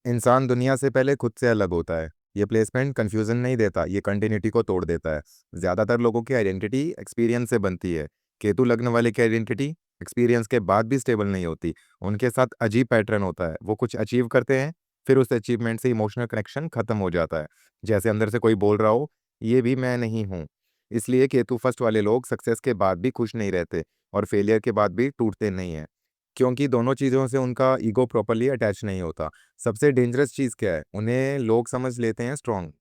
इंसान दुनिया से पहले खुद से अलग होता है। ये प्लेसमेंट कंफ्यूजन नहीं देता, ये कंटिन्यूटी को तोड़ देता है। ज़्यादातर लोगों की आइडेंटिटी एक्सपीरियंस से बनती है। केतु लग्न वाले की आइडेंटिटी एक्सपीरियंस के बाद भी स्टेबल नहीं होती। उनके साथ अजीब पैटर्न होता है, वो कुछ अचीव करते हैं, फिर उस अचीवमेंट से इमोशनल कनेक्शन खत्म हो जाता है। जैसे अंदर से कोई बोल रहा हो, ये भी मैं नहीं हूँ। इसलिए केतु फर्स्ट वाले लोग सक्सेस के बाद भी खुश नहीं रहते और फेलियर के बाद भी टूटते नहीं हैं, क्योंकि दोनों चीज़ों से उनका ईगो प्रॉपर्ली अटैच नहीं होता। सबसे डेंजरस चीज़ क्या है? उन्हें लोग समझ लेते हैं स्ट्रॉन्ग,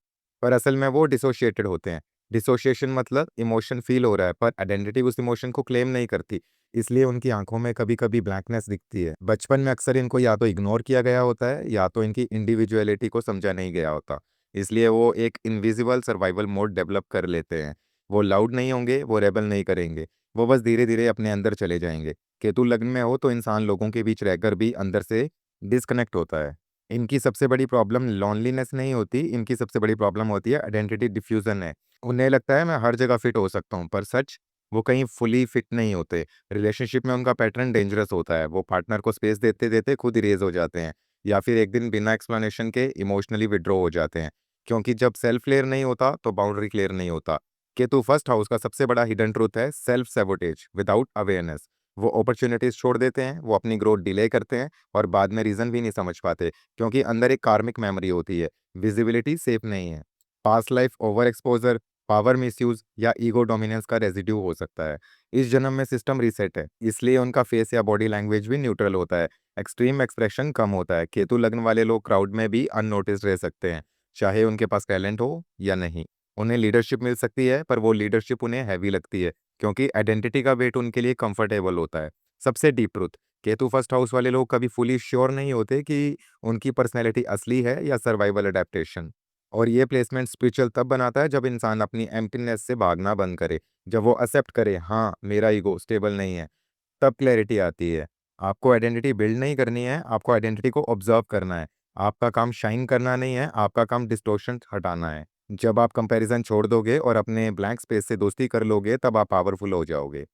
पर असल में वो डिसोशिएटेड होते हैं। डिसोशिएशन मतलब इमोशन फील हो रहा है, पर आइडेंटिटी उस इमोशन को क्लेम नहीं करती। इसलिए उनकी आंखों में कभी-कभी ब्लैकनेस दिखती है। बचपन में अक्सर इनको या तो इग्नोर किया गया होता है, या तो इनकी इंडिविजुअलिटी को समझा नहीं गया होता। इसलिए वो एक इनविजिबल सर्वाइवल मोड डेवलप कर लेते हैं। वो लाउड नहीं होंगे, वो रेबल नहीं करेंगे, वो बस धीरे-धीरे अपने अंदर चले जाएँगे। केतु लग्न में हो तो इंसान लोगों के बीच रहकर भी अंदर से डिस्कनेक्ट होता है। इनकी सबसे बड़ी प्रॉब्लम लोनलीनेस नहीं होती, इनकी सबसे बड़ी प्रॉब्लम होती है आइडेंटिटी डिफ्यूज़न है। उन्हें लगता है मैं हर जगह फिट हो सकता हूँ, पर सच वो कहीं फुली फिट नहीं होते। रिलेशनशिप में उनका पैटर्न डेंजरस होता है, वो पार्टनर को स्पेस देते-देते खुद इरेज़ हो जाते हैं, या फिर एक दिन बिना एक्सप्लेनेशन के इमोशनली विथड्रॉ हो जाते हैं। क्योंकि जब सेल्फ क्लियर नहीं होता, तो बाउंड्री क्लियर नहीं होता। केतु फर्स्ट हाउस का सबसे बड़ा हिडन ट्रुथ है सेल्फ सैबोटेज विदाउट अवेयरनेस। वो अपॉर्च्युनिटीज़ छोड़ देते हैं, वो अपनी ग्रोथ डिले करते हैं और बाद में रीज़न भी नहीं समझ पाते, क्योंकि अंदर एक कार्मिक मेमोरी होती है, विजिबिलिटी सेफ नहीं है। Past life over exposure, power misuse या ईगो डोमिनेंस का रेज़िड्यू हो सकता है। इस जन्म में सिस्टम रीसेट है, इसलिए उनका फेस या बॉडी लैंग्वेज भी न्यूट्रल होता है। एक्सट्रीम एक्सप्रेशन कम होता है। केतु लग्न वाले लोग क्राउड में भी अननोटिस्ड रह सकते हैं, चाहे उनके पास टैलेंट हो या नहीं। उन्हें लीडरशिप मिल सकती है, पर वो लीडरशिप उन्हें हैवी लगती है, क्योंकि आइडेंटिटी का वेट उनके लिए कंफर्टेबल होता है। सबसे deep truth, Ketu first house वाले लोग कभी फुली श्योर नहीं होते कि उनकी पर्सनैलिटी असली है या सर्वाइवल अडेप्टेशन। और ये प्लेसमेंट स्पिरिचुअल तब बनाता है जब इंसान अपनी एम्प्टीनेस से भागना बंद करे, जब वो एक्सेप्ट करे हाँ मेरा ईगो स्टेबल नहीं है, तब क्लैरिटी आती है। आपको आइडेंटिटी बिल्ड नहीं करनी है, आपको आइडेंटिटी को ऑब्जर्व करना है। आपका काम शाइन करना नहीं है, आपका काम डिस्टॉर्शन हटाना है। जब आप कंपैरिजन छोड़ दोगे और अपने ब्लैंक स्पेस से दोस्ती कर लोगे, तब आप पावरफुल हो जाओगे।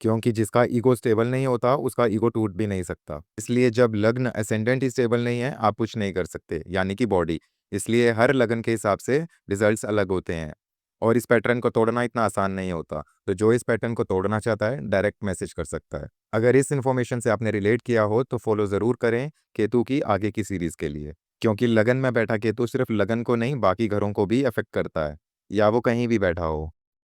क्योंकि जिसका ईगो स्टेबल नहीं होता, उसका ईगो टूट भी नहीं सकता। इसलिए जब लग्न असेंडेंट ही स्टेबल नहीं है, आप कुछ नहीं कर सकते, यानी कि बॉडी। इसलिए हर लगन के हिसाब से रिजल्ट्स अलग होते हैं, और इस पैटर्न को तोड़ना इतना आसान नहीं होता। तो जो इस पैटर्न को तोड़ना चाहता है, डायरेक्ट मैसेज कर सकता है। अगर इस इन्फॉर्मेशन से आपने रिलेट किया हो, तो फॉलो ज़रूर करें केतु की आगे की सीरीज़ के लिए। क्योंकि लगन में बैठा केतु सिर्फ लगन को नहीं, बाकी घरों को भी अफेक्ट करता है, या वो कहीं भी बैठा हो।